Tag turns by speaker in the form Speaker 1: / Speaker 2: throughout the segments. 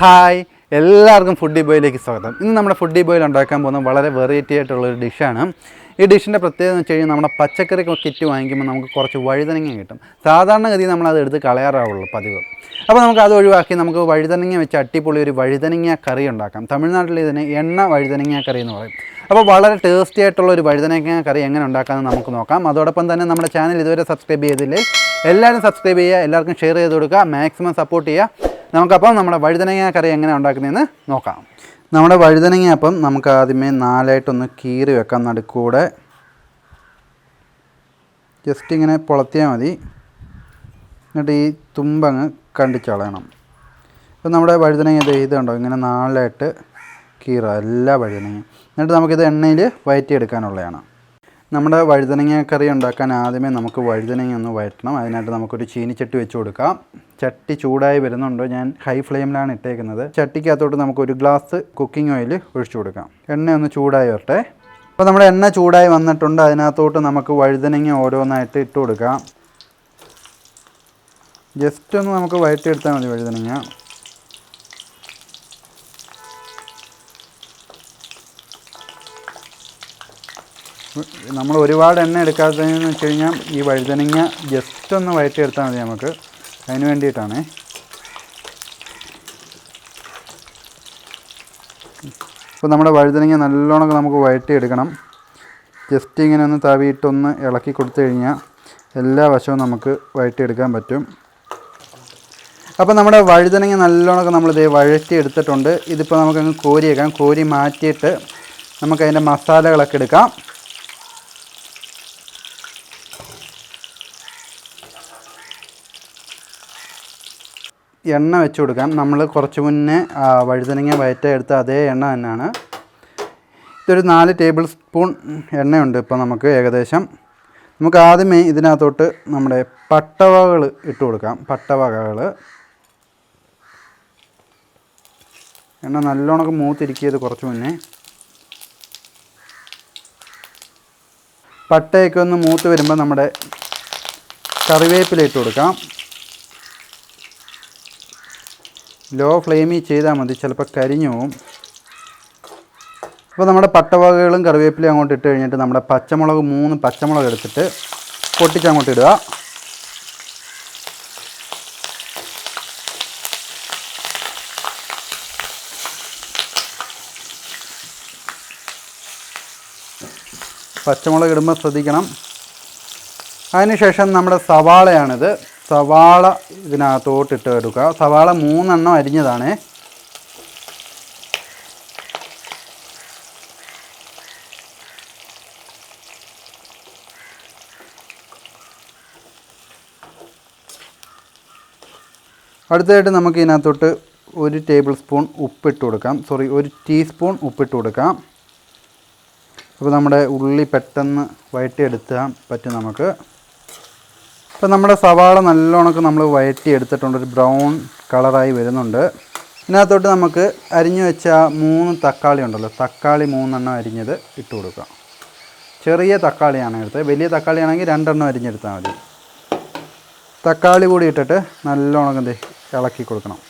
Speaker 1: Hi എല്ലാവർക്കും foodie ബോയിലേക്ക് സ്വാഗതം. ഇന്ന് നമ്മുടെ ഫുഡി ബോയിൽ ഉണ്ടാക്കാൻ പോകുന്ന വളരെ വെറൈറ്റി ആയിട്ടുള്ളൊരു ഡിഷാണ്. ഈ ഡിഷിൻ്റെ പ്രത്യേകത എന്ന് വെച്ച് കഴിഞ്ഞാൽ നമ്മുടെ പച്ചക്കറി കിറ്റ് വാങ്ങിക്കുമ്പോൾ നമുക്ക് കുറച്ച് വഴുതനങ്ങ കിട്ടും. സാധാരണഗതി നമ്മളത് എടുത്ത് കളയാറാവുള്ളൂ പതിവ്. അപ്പോൾ നമുക്ക് അത് ഒഴിവാക്കി നമുക്ക് വഴുതനങ്ങ വെച്ച് അടിപൊളി ഒരു വഴുതനങ്ങ കറി ഉണ്ടാക്കാം. തമിഴ്നാട്ടിൽ ഇതിന് എണ്ണ വഴുതനങ്ങ കറി എന്ന് പറയും. അപ്പോൾ വളരെ ടേസ്റ്റി ആയിട്ടുള്ള ഒരു വഴുതനങ്ങ കറി എങ്ങനെ ഉണ്ടാക്കാമെന്ന് നമുക്ക് നോക്കാം. അതോടൊപ്പം തന്നെ നമ്മുടെ ചാനൽ ഇതുവരെ സബ്സ്ക്രൈബ് ചെയ്തില്ലേ, എല്ലാവരും സബ്സ്ക്രൈബ് ചെയ്യുക, എല്ലാവർക്കും ഷെയർ ചെയ്ത് കൊടുക്കുക, മാക്സിമം സപ്പോർട്ട് ചെയ്യുക. നമുക്കപ്പം നമ്മുടെ വഴുതനങ്ങ കറി എങ്ങനെ ഉണ്ടാക്കുന്നതെന്ന് നോക്കാം. നമ്മുടെ വഴുതനങ്ങ അപ്പം നമുക്ക് ആദ്യമേ നാലായിട്ടൊന്ന് കീറി വെക്കാം. നടുക്കൂടെ ജസ്റ്റ് ഇങ്ങനെ പൊളത്തിയാൽ മതി. എന്നിട്ട് ഈ തുമ്പങ്ങ് കണ്ടിച്ച് കളയണം. ഇപ്പം നമ്മുടെ വഴുതനങ്ങ ഇതുണ്ടോ, ഇങ്ങനെ നാലായിട്ട് കീറുക എല്ലാ വഴുതനങ്ങയും. എന്നിട്ട് നമുക്കിത് എണ്ണയിൽ വഴറ്റിയെടുക്കാനുള്ളതാണ്. നമ്മുടെ വഴുതനങ്ങ കറി ഉണ്ടാക്കാൻ ആദ്യമേ നമുക്ക് വഴുതനങ്ങ ഒന്ന് വഴറ്റണം. അതിനായിട്ട് നമുക്കൊരു ചീനിച്ചട്ടി വെച്ച് കൊടുക്കാം. ചട്ടി ചൂടായി വരുന്നുണ്ട്. ഞാൻ ഹൈ ഫ്ലെയിമിലാണ് ഇട്ടേക്കുന്നത്. ചട്ടിക്കകത്തോട്ട് നമുക്ക് 1 ഗ്ലാസ് കുക്കിംഗ് ഓയിൽ ഒഴിച്ചു കൊടുക്കാം. എണ്ണ ഒന്ന് ചൂടായി വരട്ടെ. അപ്പോൾ നമ്മുടെ എണ്ണ ചൂടായി വന്നിട്ടുണ്ട്. അതിനകത്തോട്ട് നമുക്ക് വഴുതനങ്ങ ഓരോന്നായിട്ട് ഇട്ട് കൊടുക്കാം. ജസ്റ്റ് ഒന്ന് നമുക്ക് വഴറ്റിയെടുത്താൽ മതി വഴുതനങ്ങ. നമ്മൾ ഒരുപാട് എണ്ണ എടുക്കാത്തതെന്ന് വെച്ച് കഴിഞ്ഞാൽ ഈ വഴുതനങ്ങ ജസ്റ്റ് ഒന്ന് വഴറ്റിയെടുത്താൽ മതി നമുക്ക്. അതിന് വേണ്ടിയിട്ടാണ്. അപ്പോൾ നമ്മുടെ വഴുതനങ്ങ നല്ലോണം നമുക്ക് വഴറ്റിയെടുക്കണം. ജസ്റ്റ് ഇങ്ങനെ ഒന്ന് തവിയിട്ടൊന്ന് ഇളക്കി കൊടുത്തു കഴിഞ്ഞാൽ എല്ലാ വശവും നമുക്ക് വഴറ്റിയെടുക്കാൻ പറ്റും. അപ്പോൾ നമ്മുടെ വഴുതനങ്ങ നല്ലോണം നമ്മളിത് വഴറ്റിയെടുത്തിട്ടുണ്ട്. ഇതിപ്പോൾ നമുക്കങ്ങ് കോരിയേക്കാം. കോരി മാറ്റിയിട്ട് നമുക്കതിൻ്റെ മസാലകളൊക്കെ എടുക്കാം. എണ്ണ വെച്ച് കൊടുക്കാം. നമ്മൾ കുറച്ച് മുന്നേ വഴുതനങ്ങ വഴറ്റിയെടുത്ത അതേ എണ്ണ തന്നെയാണ്. ഇതൊരു 4 ടേബിൾ സ്പൂൺ എണ്ണയുണ്ട് ഇപ്പോൾ നമുക്ക് ഏകദേശം. നമുക്ക് ആദ്യമേ ഇതിനകത്തോട്ട് നമ്മുടെ പട്ടവകൾ ഇട്ട് കൊടുക്കാം. പട്ടവകകൾ എണ്ണ നല്ലോണം മൂത്തിരിക്കിയത് കുറച്ച് മുന്നേ. പട്ടയൊക്കെ ഒന്ന് മൂത്ത് വരുമ്പോൾ നമ്മുടെ കറിവേപ്പില ഇട്ട് കൊടുക്കാം. ലോ ഫ്ലെയിമിൽ ചെയ്താൽ മതി, ചിലപ്പോൾ കരിഞ്ഞു പോവും. അപ്പോൾ നമ്മുടെ പട്ടവകകളും കറിവേപ്പിലയും അങ്ങോട്ട് ഇട്ട് കഴിഞ്ഞിട്ട് നമ്മുടെ പച്ചമുളക് 3 പച്ചമുളക് എടുത്തിട്ട് പൊട്ടിച്ചങ്ങോട്ട് ഇടുക. പച്ചമുളക് ഇടുമ്പോൾ ശ്രദ്ധിക്കണം. അതിനുശേഷം നമ്മുടെ സവാളയാണിത്. സവാള ഇതിനകത്തോട്ട് ഇട്ട് എടുക്കുക. സവാള 3 എണ്ണം അരിഞ്ഞതാണ്. അടുത്തതായിട്ട് നമുക്ക് ഇതിനകത്തോട്ട് 1 ടേബിൾ സ്പൂൺ ഉപ്പിട്ട് കൊടുക്കാം. 1 ടീസ്പൂൺ ഉപ്പിട്ട് കൊടുക്കാം. അപ്പോൾ നമ്മുടെ ഉള്ളി പെട്ടെന്ന് വഴറ്റിയെടുക്കാൻ പറ്റും നമുക്ക്. അപ്പോൾ നമ്മുടെ സവാള നല്ലോണം നമ്മൾ വഴറ്റിയെടുത്തിട്ടുണ്ട്. ഒരു ബ്രൗൺ കളറായി വരുന്നുണ്ട്. ഇതിനകത്തോട്ട് നമുക്ക് അരിഞ്ഞു വെച്ച 3 തക്കാളി ഉണ്ടല്ലോ, തക്കാളി 3 എണ്ണം അരിഞ്ഞത് ഇട്ട് കൊടുക്കാം. ചെറിയ തക്കാളിയാണ് എടുത്തത്. വലിയ തക്കാളിയാണെങ്കിൽ 2 എണ്ണം അരിഞ്ഞെടുത്താൽ മതി. തക്കാളി കൂടി ഇട്ടിട്ട് നല്ലോണം ഇളക്കി കൊടുക്കണം.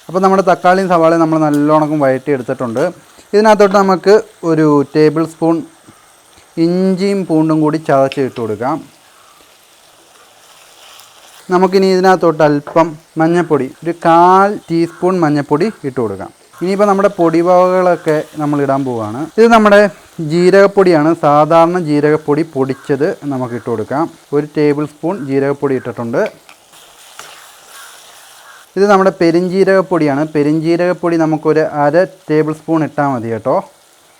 Speaker 1: അപ്പോൾ നമ്മുടെ തക്കാളിയും സവാളയും നമ്മൾ നല്ലോണം വഴറ്റിയെടുത്തിട്ടുണ്ട്. ഇതിനകത്തോട്ട് നമുക്ക് 1 ടേബിൾ സ്പൂൺ ഇഞ്ചിയും പൂണ്ടും കൂടി ചതച്ച് ഇട്ട് കൊടുക്കാം. നമുക്കിനി ഇതിനകത്തോട്ട് അല്പം മഞ്ഞൾപ്പൊടി, 1/4 ടീസ്പൂൺ മഞ്ഞൾപ്പൊടി ഇട്ട് കൊടുക്കാം. ഇനിയിപ്പോൾ നമ്മുടെ പൊടിവകകളൊക്കെ നമ്മൾ ഇടാൻ പോവുകയാണ്. ഇത് നമ്മുടെ ജീരകപ്പൊടിയാണ്. സാധാരണ ജീരകപ്പൊടി പൊടിച്ചത് നമുക്ക് ഇട്ട് കൊടുക്കാം. 1 ടേബിൾ സ്പൂൺ ജീരകപ്പൊടി ഇട്ടിട്ടുണ്ട്. ഇത് നമ്മുടെ പെരിഞ്ജീരകപ്പൊടിയാണ്. പെരിഞ്ജീരകപ്പൊടി നമുക്കൊരു 1/2 ടേബിൾ സ്പൂൺ ഇട്ടാൽ മതി കേട്ടോ.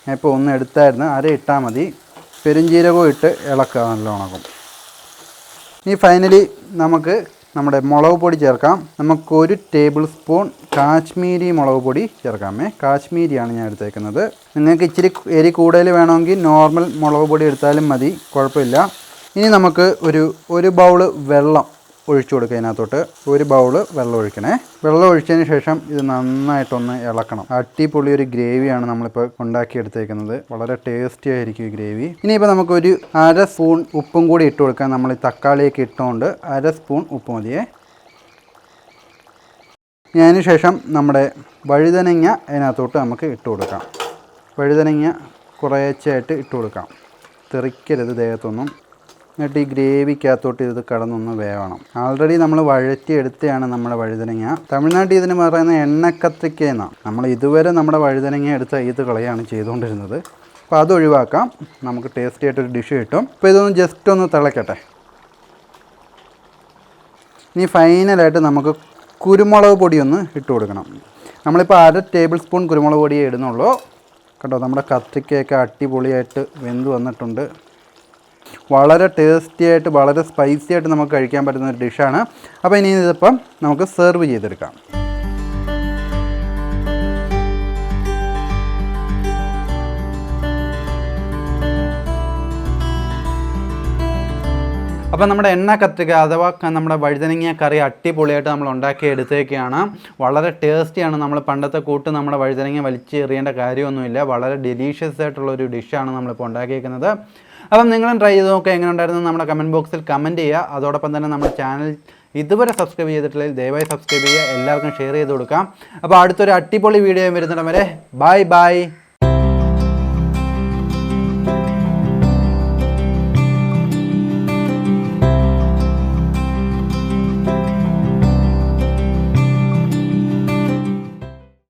Speaker 1: ഞാൻ ഇപ്പോൾ 1 എടുത്തായിരുന്നു, 1/2 ഇട്ടാൽ മതി. പെരിഞ്ജീരകവും ഇട്ട് ഇളക്കുക നല്ലോണം. ഇനി ഫൈനലി നമുക്ക് നമ്മുടെ മുളക് പൊടി ചേർക്കാം. നമുക്ക് 1 ടേബിൾ സ്പൂൺ കാശ്മീരി മുളക് പൊടി ചേർക്കാമേ. കാശ്മീരിയാണ് ഞാൻ എടുത്തേക്കുന്നത്. നിങ്ങൾക്ക് ഇച്ചിരി എരി കൂടുതൽ വേണമെങ്കിൽ നോർമൽ മുളക് പൊടി എടുത്താലും മതി, കുഴപ്പമില്ല. ഇനി നമുക്ക് ഒരു ബൗള് വെള്ളം ഒഴിച്ചു കൊടുക്കുക. ഇതിനകത്തോട്ട് 1 ബൗള് വെള്ളം ഒഴിക്കണേ. വെള്ളം ഒഴിച്ചതിന് ശേഷം ഇത് നന്നായിട്ടൊന്ന് ഇളക്കണം. അടിപൊളി ഒരു ഗ്രേവിയാണ് നമ്മളിപ്പോൾ ഉണ്ടാക്കിയെടുത്തേക്കുന്നത്. വളരെ ടേസ്റ്റി ആയിരിക്കും ഈ ഗ്രേവി. ഇനിയിപ്പോൾ നമുക്കൊരു 1/2 സ്പൂൺ ഉപ്പും കൂടി ഇട്ട് കൊടുക്കാം. നമ്മൾ ഈ തക്കാളിയൊക്കെ ഇട്ടുകൊണ്ട് 1/2 സ്പൂൺ ഉപ്പ് മതിയേ. അതിന് ശേഷം നമ്മുടെ വഴുതനങ്ങ അതിനകത്തോട്ട് നമുക്ക് ഇട്ട് കൊടുക്കാം. വഴുതനങ്ങ കുറേശ്ശായിട്ട് ഇട്ട് കൊടുക്കാം, തെറിക്കരുത് ദേഹത്തൊന്നും. എന്നിട്ട് ഈ ഗ്രേവിക്കകത്തോട്ട് ഇത് കടന്നൊന്ന് വേവണം. ആൾറെഡി നമ്മൾ വഴറ്റിയെടുത്തതാണ് നമ്മുടെ വഴുതനങ്ങ. തമിഴ്നാട്ടിൽ ഇതിന് പറയുന്നത് എണ്ണക്കത്രിക്ക എന്നാണ്. നമ്മൾ ഇതുവരെ നമ്മുടെ വഴുതനങ്ങ എടുത്ത് ഇത് കളയാണ് ചെയ്തുകൊണ്ടിരുന്നത്. അപ്പോൾ അത് ഒഴിവാക്കാം, നമുക്ക് ടേസ്റ്റി ആയിട്ടൊരു ഡിഷ് കിട്ടും. അപ്പോൾ ഇതൊന്ന് ജസ്റ്റ് ഒന്ന് തിളക്കട്ടെ. ഇനി ഫൈനലായിട്ട് നമുക്ക് കുരുമുളക് പൊടി ഒന്ന് ഇട്ട് കൊടുക്കണം. നമ്മളിപ്പോൾ 1/2 ടേബിൾ സ്പൂൺ കുരുമുളക് പൊടിയേ ഇടുന്നുള്ളൂ. കേട്ടോ, നമ്മുടെ കത്രിക്കയൊക്കെ അടിപൊളിയായിട്ട് വെന്ത് വന്നിട്ടുണ്ട്. വളരെ ടേസ്റ്റി ആയിട്ട് വളരെ സ്പൈസി ആയിട്ട് നമുക്ക് കഴിക്കാൻ പറ്റുന്ന ഒരു ഡിഷാണ്. അപ്പോൾ ഇനി ഇതിപ്പം നമുക്ക് സെർവ് ചെയ്തെടുക്കാം. അപ്പോൾ നമ്മുടെ എണ്ണ കത്രിക അഥവാ നമ്മുടെ വഴുതനങ്ങ കറി അടിപൊളിയായിട്ട് നമ്മൾ ഉണ്ടാക്കി എടുത്തേക്കാണ്. വളരെ ടേസ്റ്റിയാണ്. നമ്മൾ പണ്ടത്തെ കൂട്ട് നമ്മുടെ വഴുതനങ്ങ വലിച്ച് എറിയേണ്ട കാര്യമൊന്നുമില്ല. വളരെ ഡെലീഷ്യസ് ആയിട്ടുള്ളൊരു ഡിഷാണ് നമ്മളിപ്പോൾ ഉണ്ടാക്കിയേക്കുന്നത്. അപ്പം നിങ്ങളും ട്രൈ ചെയ്ത് നോക്കുക, എങ്ങനെ ഉണ്ടായിരുന്നു നമ്മുടെ കമൻറ്റ് ബോക്സിൽ കമൻറ്റ് ചെയ്യുക. അതോടൊപ്പം തന്നെ നമ്മുടെ ചാനൽ ഇതുവരെ സബ്സ്ക്രൈബ് ചെയ്തിട്ടില്ലെങ്കിൽ ദയവായി സബ്സ്ക്രൈബ് ചെയ്യുക, എല്ലാവർക്കും ഷെയർ ചെയ്ത് കൊടുക്കാം. അപ്പോൾ അടുത്തൊരു അടിപൊളി വീഡിയോ വരുന്നിടം വരെ ബൈ ബൈ.